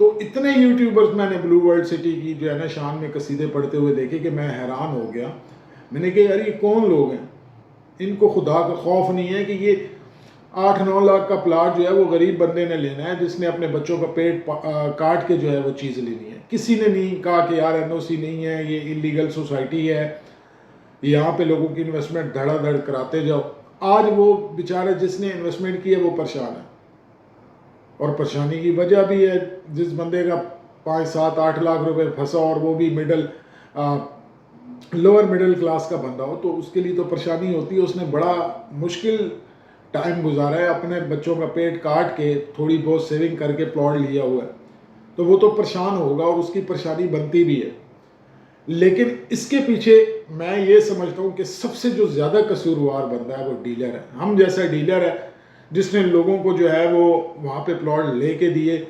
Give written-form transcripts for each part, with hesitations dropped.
تو اتنے یوٹیوبرز میں نے بلو ورلڈ سٹی کی جو ہے نا شان میں قصیدے پڑھتے ہوئے دیکھے کہ میں حیران ہو گیا. میں نے کہا یار یہ کون لوگ ہیں, ان کو خدا کا خوف نہیں ہے کہ یہ 8-9 لاکھ کا پلاٹ جو ہے وہ غریب بندے نے لینا ہے جس نے اپنے بچوں کا پیٹ کاٹ کے جو ہے وہ چیز لینی ہے. کسی نے نہیں کہا کہ یار NOC نہیں ہے, یہ انلیگل سوسائٹی ہے, یہاں پہ لوگوں کی انویسٹمنٹ دھڑا دھڑ کراتے جاؤ. آج وہ بیچارہ جس نے انویسٹمنٹ کی ہے وہ پریشان ہے, اور پریشانی کی وجہ بھی ہے جس بندے کا 5-7-8 لاکھ روپے پھنسا اور وہ بھی لوور مڈل کلاس کا بندہ ہو تو اس کے لیے تو پریشانی ہوتی ہے. اس نے بڑا مشکل ٹائم گزارا ہے, اپنے بچوں کا پیٹ کاٹ کے تھوڑی بہت سیونگ کر کے پلاٹ لیا ہوا ہے, تو وہ تو پریشان ہوگا اور اس کی پریشانی بنتی بھی ہے. لیکن اس کے پیچھے میں یہ سمجھتا ہوں کہ سب سے جو زیادہ قصوروار بندہ ہے وہ ڈیلر ہے. ہم جیسا ڈیلر ہے جس نے لوگوں کو جو ہے وہ وہاں پہ پلاٹ لے کے دیے,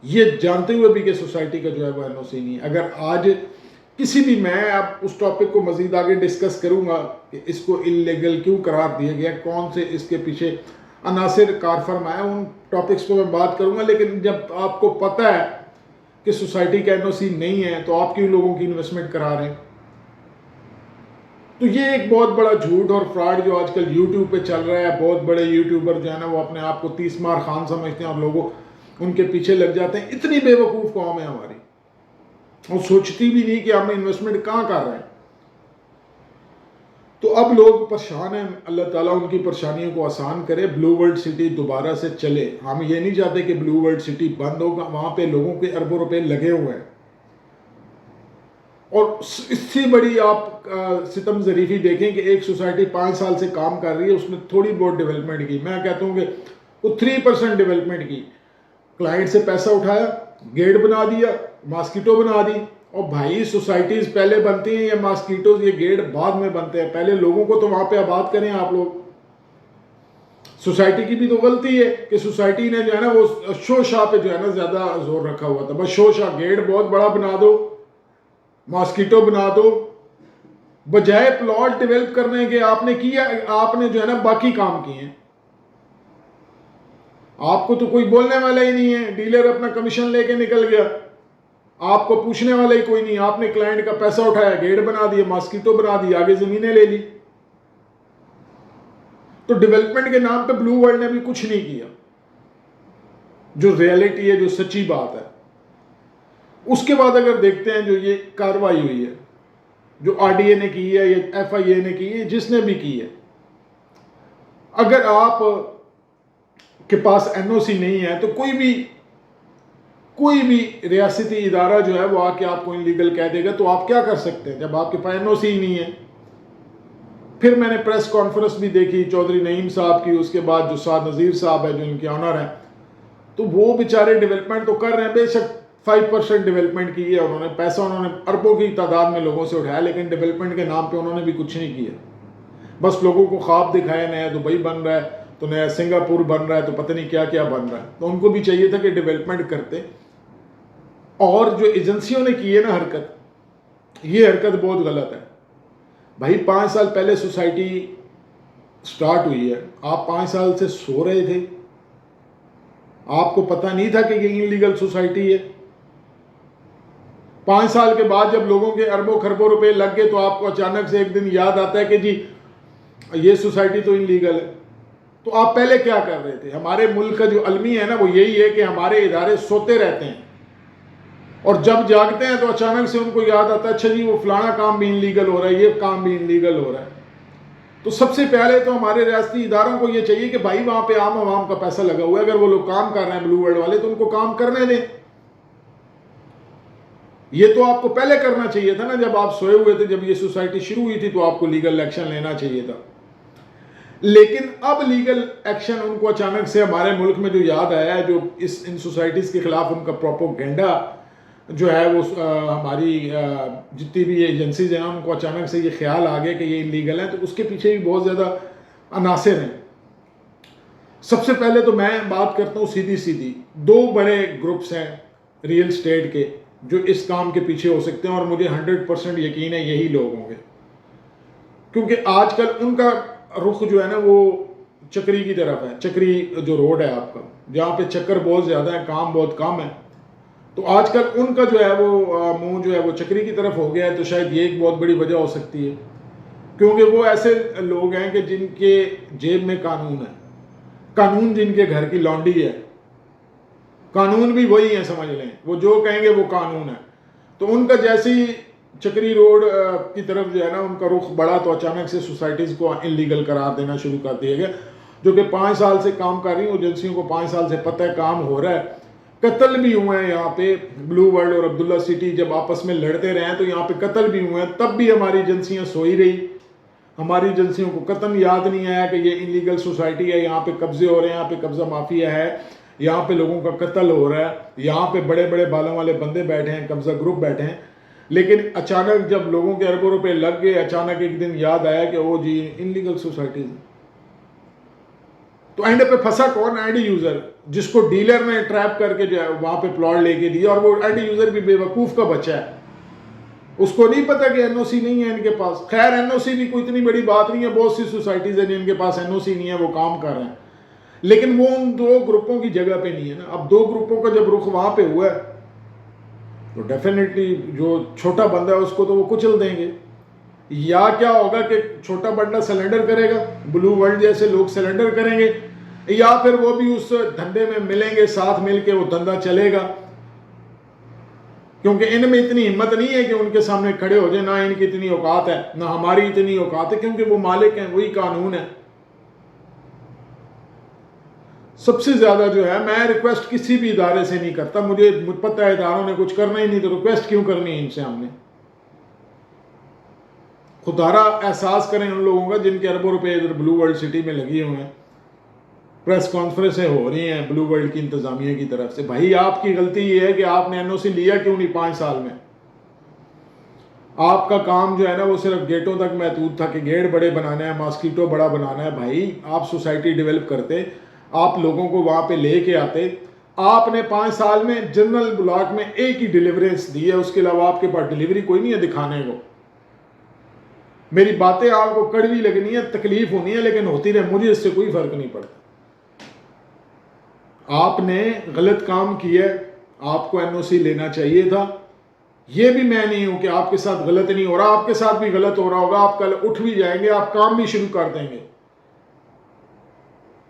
یہ جانتے ہوئے بھی کہ سوسائٹی کا جو ہے وہ NOC نہیں. اگر آج کسی بھی, میں اب اس ٹاپک کو مزید آگے ڈسکس کروں گا کہ اس کو انلیگل کیوں قرار دیا گیا, کون سے اس کے پیچھے عناصر کار فرما ہے, ان ٹاپکس کو میں بات کروں گا. لیکن جب آپ کو پتہ ہے کہ سوسائٹی کا NOC نہیں ہے تو آپ کیوں لوگوں کی انویسٹمنٹ کرا رہے ہیں؟ تو یہ ایک بہت بڑا جھوٹ اور فراڈ جو آج کل یوٹیوب پہ چل رہا ہے. بہت بڑے یوٹیوبر جو ہے نا وہ اپنے آپ کو 30 مار خان سمجھتے ہیں اور لوگوں ان کے پیچھے لگ جاتے ہیں. اتنی بے وقوف قوم ہے ہماری, وہ سوچتی بھی نہیں کہ ہم انویسٹمنٹ کہاں کر رہے ہیں. تو اب لوگ پریشان ہیں, اللہ تعالیٰ ان کی پریشانیوں کو آسان کرے, بلو ورلڈ سٹی دوبارہ سے چلے. ہم یہ نہیں چاہتے کہ بلو ورلڈ سٹی بند ہوگا, وہاں پہ لوگوں کے اربوں روپے لگے ہوئے ہیں. اور اس سے بڑی آپ ستم ظریفی دیکھیں کہ ایک سوسائٹی 5 سال سے کام کر رہی ہے, اس نے تھوڑی بہت ڈیولپمنٹ کی, میں کہتا ہوں کہ وہ 3% ڈیولپمنٹ کی. کلائنٹ سے پیسہ اٹھایا, گیٹ بنا دیا, ماسکیٹو بنا دی. اور بھائی سوسائٹیز پہلے بنتی ہیں یا ماسکیٹوز, یہ گیٹ بعد میں بنتے ہیں. پہلے لوگوں کو تو وہاں پہ آباد کریں آپ لوگ. سوسائٹی کی بھی تو غلطی ہے کہ سوسائٹی نے جو ہے نا وہ شو شاہ پہ جو ہے نا زیادہ زور رکھا ہوا تھا. بس شو شاہ, گیٹ بہت بڑا بنا دو, ماسکیٹو بنا دو, بجائے پلاٹ ڈیولپ کرنے کے آپ نے کیا, آپ نے جو ہے نا باقی کام کیے ہیں. آپ کو تو کوئی بولنے والا ہی نہیں ہے, ڈیلر اپنا کمیشن لے کے نکل گیا, آپ کو پوچھنے والا ہی کوئی نہیں. آپ نے کلائنٹ کا پیسہ اٹھایا, گیٹ بنا دیا, ماسکیٹو بنا دی, آگے زمینیں لے لی. تو ڈیولپمنٹ کے نام پہ بلو ورلڈ نے بھی کچھ نہیں کیا. جو ریئلٹی ہے, جو سچی بات ہے. اس کے بعد اگر دیکھتے ہیں جو یہ کارروائی ہوئی ہے, جو RDA نے کی ہے یا FIA نے کی ہے, جس نے بھی کی ہے, اگر آپ کے پاس NOC نہیں ہے تو کوئی بھی ریاستی ادارہ جو ہے وہ آ کے آپ کو انلیگل کہہ دے گا. تو آپ کیا کر سکتے ہیں جب آپ کے پاس NOC ہی نہیں ہے؟ پھر میں نے پریس کانفرنس بھی دیکھی چودھری نعیم صاحب کی, اس کے بعد جو سعد نذیر صاحب ہے جو ان کے آنر ہیں, تو وہ بیچارے ڈیولپمنٹ تو کر رہے ہیں, بے شک 5% ڈیولپمنٹ کی ہے انہوں نے, پیسہ انہوں نے اربوں کی تعداد میں لوگوں سے اٹھایا, لیکن ڈیولپمنٹ کے نام پہ انہوں نے بھی کچھ نہیں کیا. بس لوگوں کو خواب دکھایا, نیا دبئی بن رہا ہے, تو نیا سنگاپور بن رہا ہے, تو پتہ نہیں کیا کیا بن رہا ہے. تو ان کو بھی چاہیے تھا کہ ڈیولپمنٹ کرتے. اور جو ایجنسیوں نے کی ہے نا حرکت, یہ حرکت بہت غلط ہے. بھائی 5 سال پہلے سوسائٹی سٹارٹ ہوئی ہے, آپ 5 سال سے سو رہے تھے, آپ کو پتہ نہیں تھا کہ یہ انلیگل سوسائٹی ہے. 5 سال کے بعد جب لوگوں کے اربوں خربوں روپے لگ گئے تو آپ کو اچانک سے ایک دن یاد آتا ہے کہ جی یہ سوسائٹی تو انلیگل ہے. تو آپ پہلے کیا کر رہے تھے؟ ہمارے ملک کا جو المی ہے نا وہ یہی ہے کہ ہمارے ادارے سوتے رہتے ہیں, اور جب جاگتے ہیں تو اچانک سے ان کو یاد آتا ہے اچھا جی وہ فلانا کام بھی انلیگل ہو رہا ہے, یہ کام بھی انلیگل ہو رہا ہے. تو سب سے پہلے تو ہمارے ریاستی اداروں کو یہ چاہیے کہ بھائی وہاں پہ عام عوام کا پیسہ لگا ہوا ہے, اگر وہ لوگ کام کر رہے ہیں بلو ورلڈ والے تو ان کو کام کرنے دیں. یہ تو آپ کو پہلے کرنا چاہیے تھا نا, جب آپ سوئے ہوئے تھے, جب یہ سوسائٹی شروع ہوئی تھی تو آپ کو لیگل ایکشن لینا چاہیے تھا. لیکن اب لیگل ایکشن ان کو اچانک سے ہمارے ملک میں جو یاد آیا ہے, جو ان سوسائٹیز کے خلاف ان کا پروپیگنڈا جو ہے وہ ہماری جتنی بھی ایجنسیز ہیں ان کو اچانک سے یہ خیال آ گیا کہ یہ انلیگل ہے, تو اس کے پیچھے بھی بہت زیادہ عناصر ہیں. سب سے پہلے تو میں بات کرتا ہوں سیدھی 2 بڑے گروپس ہیں ریئل اسٹیٹ کے جو اس کام کے پیچھے ہو سکتے ہیں, اور مجھے 100% یقین ہے یہی لوگ ہوں گے, کیونکہ آج کل ان کا رخ جو ہے نا وہ چکری کی طرف ہے. چکری جو روڈ ہے آپ کا, جہاں پہ چکر بہت زیادہ ہے, کام بہت کم ہے, تو آج کل ان کا جو ہے وہ منہ جو ہے وہ چکری کی طرف ہو گیا ہے، تو شاید یہ ایک بہت بڑی وجہ ہو سکتی ہے، کیونکہ وہ ایسے لوگ ہیں کہ جن کے جیب میں قانون ہے، قانون جن کے گھر کی لانڈی ہے، قانون بھی وہی ہیں، سمجھ لیں، وہ جو کہیں گے وہ قانون ہے۔ تو ان کا جیسی چکری روڈ کی طرف جو ہے نا ان کا رخ بڑھا، تو اچانک سے سوسائٹیز کو انلیگل قرار دینا شروع کر دیا گیا، جو کہ 5 سال سے کام کر رہی ہیں ایجنسیوں کو 5 سال سے پتہ ہے کام ہو رہا ہے۔ قتل بھی ہوئے ہیں یہاں پہ، بلو ورلڈ اور عبداللہ سٹی جب آپس میں لڑتے رہے ہیں تو یہاں پہ قتل بھی ہوئے ہیں، تب بھی ہماری ایجنسیاں سوئی رہی، ہماری ایجنسیوں کو قطعاً یاد نہیں آیا کہ یہ انلیگل سوسائٹی ہے، یہاں پہ قبضے ہو رہے ہیں، یہاں پہ قبضہ مافیا ہے، یہاں پہ لوگوں کا قتل ہو رہا ہے، یہاں پہ بڑے بڑے بالوں والے بندے بیٹھے ہیں، قبضہ گروپ بیٹھے ہیں۔ لیکن اچانک جب لوگوں کے اربوں روپے لگ گئے، اچانک ایک دن یاد آیا کہ وہ جی انلیگل سوسائٹیز ہیں۔ تو اینڈ پہ پھنسا کون؟ اینڈ یوزر، جس کو ڈیلر نے ٹریپ کر کے جو ہے وہاں پہ پلاٹ لے کے دیا، اور وہ اینڈ یوزر بھی بے وقوف کا بچہ ہے، اس کو نہیں پتا کہ این او سی نہیں ہے ان کے پاس۔ خیر این او سی بھی کوئی اتنی بڑی بات نہیں ہے، بہت سی سوسائٹیز ہیں جن کے پاس این او سی نہیں ہے، وہ کام کر رہے ہیں، لیکن وہ ان 2 گروپوں کی جگہ پہ نہیں ہے نا۔ اب 2 گروپوں کا جب رخ وہاں پہ ہوا ہے تو ڈیفینیٹلی جو چھوٹا بندہ ہے اس کو تو وہ کچل دیں گے۔ یا کیا ہوگا کہ چھوٹا بندہ سلنڈر کرے گا، بلو ورلڈ جیسے لوگ سلنڈر کریں گے، یا پھر وہ بھی اس دھندے میں ملیں گے، ساتھ مل کے وہ دھندا چلے گا، کیونکہ ان میں اتنی ہمت نہیں ہے کہ ان کے سامنے کھڑے ہو جائیں، نہ ان کی اتنی اوقات ہے، نہ ہماری اتنی اوقات ہے، کیونکہ وہ مالک ہیں، وہی قانون ہے۔ سب سے زیادہ جو ہے میں ریکویسٹ کسی بھی ادارے سے نہیں کرتا، مجھے پتہ ہے اداروں نے کچھ کرنا ہی نہیں، تو ریکویسٹ کیوں کرنی ہے ان سے ہم نے؟ خدارا احساس کریں ان لوگوں کا جن کے اربوں روپے ادھر بلو ورلڈ سٹی میں لگی ہوئے ہیں، پریس کانفرنسیں ہو رہی ہیں بلو ورلڈ کی انتظامیہ کی طرف سے۔ بھائی آپ کی غلطی یہ ہے کہ آپ نے این او سی لیا کیوں نہیں 5 سال میں؟ آپ کا کام جو ہے نا وہ صرف گیٹوں تک محدود تھا کہ گیٹ بڑے بنانا ہے، ماسکیٹو بڑا بنانا ہے۔ بھائی آپ سوسائٹی ڈیولپ کرتے، آپ لوگوں کو وہاں پہ لے کے آتے۔ آپ نے 5 سال میں جنرل بلاک میں ایک ہی ڈیلیوریس دی ہے، اس کے علاوہ آپ کے پاس ڈیلیوری کوئی نہیں ہے دکھانے کو۔ میری باتیں آپ کو کڑوی لگنی ہے، تکلیف ہونی ہے، لیکن ہوتی رہے، مجھے اس سے کوئی فرق نہیں پڑتا۔ آپ نے غلط کام کیا، آپ کو این او سی لینا چاہیے تھا۔ یہ بھی میں نہیں ہوں کہ آپ کے ساتھ غلط نہیں ہو رہا، آپ کے ساتھ بھی غلط ہو رہا ہوگا، آپ کل اٹھ بھی جائیں گے، آپ کام بھی شروع کر دیں گے،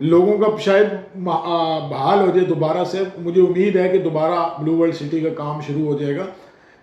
لوگوں کا شاید بحال ہو جائے دوبارہ سے۔ مجھے امید ہے کہ دوبارہ بلو ورلڈ سٹی کا کام شروع ہو جائے گا،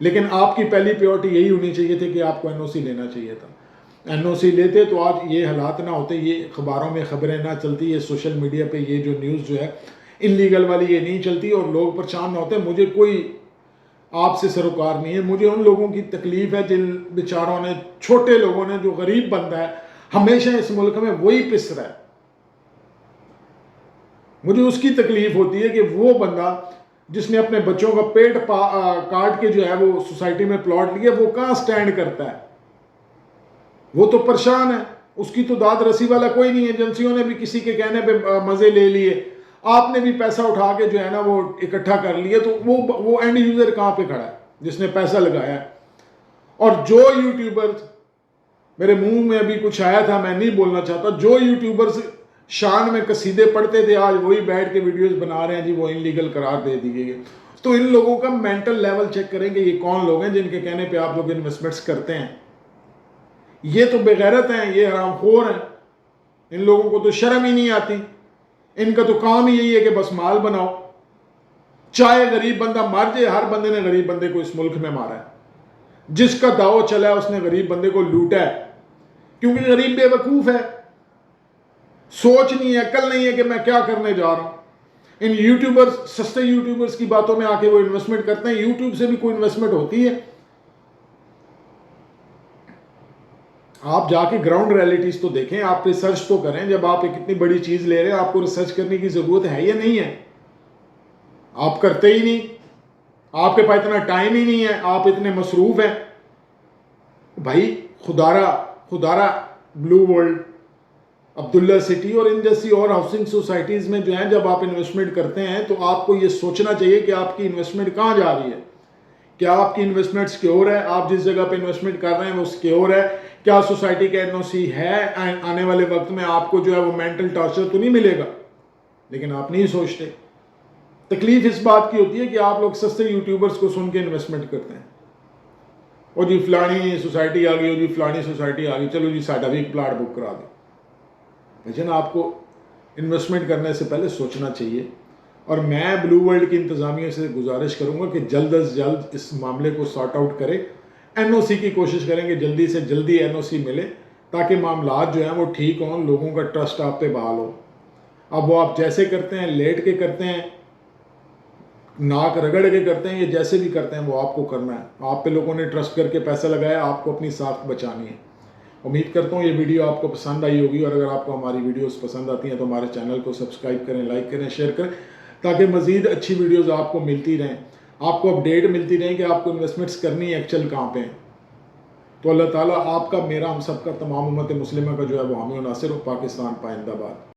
لیکن آپ کی پہلی پریورٹی یہی ہونی چاہیے تھی کہ آپ کو این او سی لینا چاہیے تھا۔ این او سی لیتے تو آج یہ حالات نہ ہوتے، یہ اخباروں میں خبریں نہ چلتی، یہ سوشل میڈیا پہ یہ جو نیوز جو ہے انلیگل والی یہ نہیں چلتی، اور لوگ پریشان نہ ہوتے۔ مجھے کوئی آپ سے سروکار نہیں ہے، مجھے ان لوگوں کی تکلیف ہے جن بیچاروں نے، چھوٹے لوگوں نے، جو غریب بندہ ہے، ہمیشہ اس ملک میں وہی پس رہا ہے۔ مجھے اس کی تکلیف ہوتی ہے کہ وہ بندہ جس نے اپنے بچوں کا پیٹ کاٹ کے جو ہے وہ سوسائٹی میں پلاٹ لیا، وہ کہاں سٹینڈ کرتا ہے؟ وہ تو پریشان ہے، اس کی تو داد رسی والا کوئی نہیں ہے۔ ایجنسیوں نے بھی کسی کے کہنے پہ مزے لے لیے، آپ نے بھی پیسہ اٹھا کے جو ہے نا وہ اکٹھا کر لیے، تو وہ اینڈ یوزر کہاں پہ کھڑا ہے جس نے پیسہ لگایا ہے؟ اور جو یوٹیوبرز، میرے منہ میں ابھی کچھ آیا تھا، میں نہیں بولنا چاہتا، جو یوٹیوبرز شان میں قصیدے پڑھتے تھے آج وہی بیٹھ کے ویڈیوز بنا رہے ہیں جی وہ انلیگل قرار دے دیے گئے۔ تو ان لوگوں کا مینٹل لیول چیک کریں کہ یہ کون لوگ ہیں جن کے کہنے پہ آپ لوگ انویسٹمنٹس کرتے ہیں۔ یہ تو بے غیرت ہیں، یہ حرام خور ہیں، ان لوگوں کو تو شرم ہی نہیں آتی۔ ان کا تو کام ہی یہی ہے کہ بس مال بناؤ، چاہے غریب بندہ مر جائے۔ ہر بندے نے غریب بندے کو اس ملک میں مارا ہے، جس کا داؤ چلا ہے اس نے غریب بندے کو لوٹا ہے، کیونکہ غریب بے وقوف ہے، سوچ نہیں ہے، عقل نہیں ہے کہ میں کیا کرنے جا رہا ہوں۔ ان یوٹیوبرز، سستے یوٹیوبرز کی باتوں میں آ کے وہ انویسٹمنٹ کرتے ہیں۔ یوٹیوب سے بھی کوئی انویسٹمنٹ ہوتی ہے؟ آپ جا کے گراؤنڈ ریئلٹیز تو دیکھیں، آپ ریسرچ تو کریں۔ جب آپ ایک اتنی بڑی چیز لے رہے ہیں، آپ کو ریسرچ کرنے کی ضرورت ہے یا نہیں ہے؟ آپ کرتے ہی نہیں، آپ کے پاس اتنا ٹائم ہی نہیں ہے، آپ اتنے مصروف ہیں۔ بھائی خدارا بلو ورلڈ، عبداللہ سٹی اور ان جیسی اور ہاؤسنگ سوسائٹیز میں جو ہیں جب آپ انویسٹمنٹ کرتے ہیں تو آپ کو یہ سوچنا چاہیے کہ آپ کی انویسٹمنٹ کہاں جا رہی ہے، کیا آپ کی انویسٹمنٹ سیکیور ہے، آپ جس جگہ پہ انویسٹمنٹ کر رہے ہیں وہ سیکیور ہے، کیا سوسائٹی کا این او سی ہے، آنے والے وقت میں آپ کو جو ہے وہ مینٹل ٹارچر تو نہیں ملے گا؟ لیکن آپ نہیں سوچتے۔ تکلیف اس بات کی ہوتی ہے کہ آپ لوگ سستے یوٹیوبرز کو سن کے انویسٹمنٹ کرتے ہیں، اور جی فلانی سوسائٹی آ گئی، اور جی فلانی سوسائٹی آ گئی، چلو جی ساڈا بھی ایک پلاٹ بک کرا دیں۔ لیکن آپ کو انویسٹمنٹ کرنے سے پہلے سوچنا چاہیے، اور میں بلو ورلڈ کی انتظامیہ سے گزارش کروں گا کہ جلد از جلد اس معاملے کو سارٹ آؤٹ کرے، این او سی کی کوشش کریں کہ جلدی سے جلدی این او سی ملے، تاکہ معاملات جو ہیں وہ ٹھیک ہوں، لوگوں کا ٹرسٹ آپ پہ بحال ہو۔ اب وہ آپ جیسے کرتے ہیں، لیٹ کے کرتے ہیں، ناک رگڑ کے کرتے ہیں، یا جیسے بھی کرتے ہیں، وہ آپ کو کرنا ہے۔ آپ پہ لوگوں نے ٹرسٹ کر کے پیسہ لگایا، آپ کو اپنی ساکھ بچانی ہے۔ امید کرتا ہوں یہ ویڈیو آپ کو پسند آئی ہوگی، اور اگر آپ کو ہماری ویڈیوز پسند آتی ہیں تو ہمارے چینل کو سبسکرائب کریں، لائک کریں، شیئر کریں، تاکہ مزید اچھی ویڈیوز آپ کو ملتی رہیں، آپ کو اپڈیٹ ملتی رہیں کہ آپ کو انویسٹمنٹس کرنی ہے، ایکچوئل کہاں پہ ہیں۔ تو اللہ تعالیٰ آپ کا، میرا، ہم سب کا، تمام امت مسلمہ کا جو ہے وہ حامی و ناصر ہو۔ پاکستان پائندہ باد۔